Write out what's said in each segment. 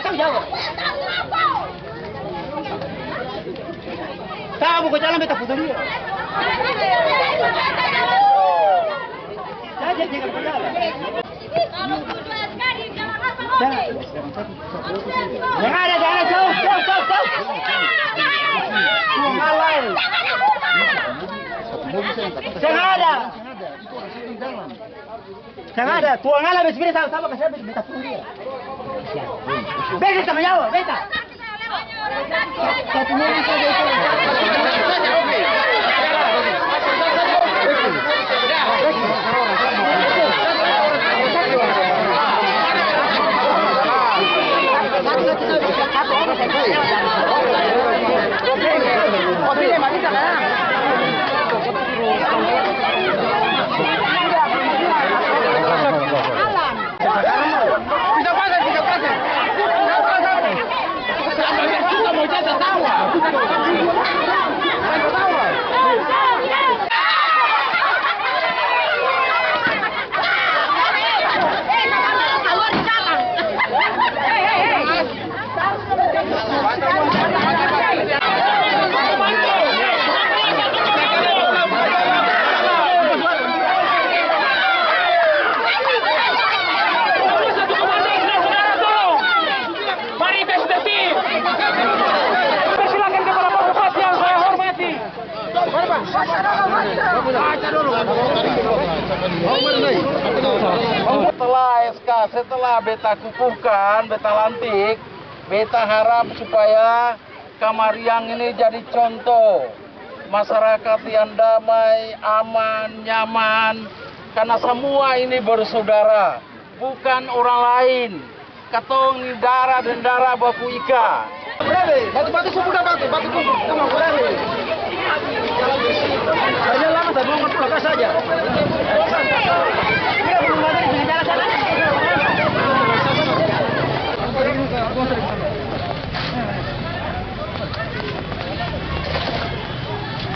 tahu jawab. Kamu ke jalan beta putar dia. Saja jangan ke jalan. Jangan ada, jauh. Ngalah. Jangan ada. Jangan ada. Tuang ngalah besok sama ke saya beta putar dia. Beta sama jauh, beta. Satu menit saja itu. Setelah beta kukuhkan, beta lantik, beta harap supaya Kamariang ini jadi contoh masyarakat yang damai, aman, nyaman, karena semua ini bersaudara, bukan orang lain. Katong ini darah dan darah baku ika. Batu sudah batu kumpul, kamu boleh. Saja lama saya belum berpulang saja. Kita belum ada di jalan sana.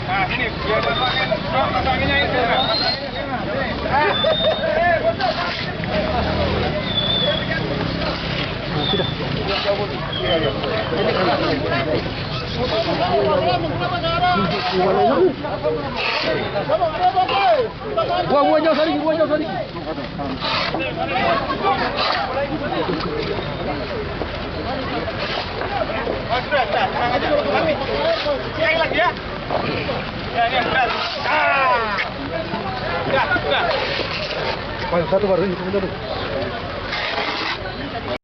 Nah, ini biar pakai itu. Sudah. Buang jauh sedikit. Sudah, tenang aja. Siang lagi ya. Ya, sudah. Sudah. Satu baru ini dulu.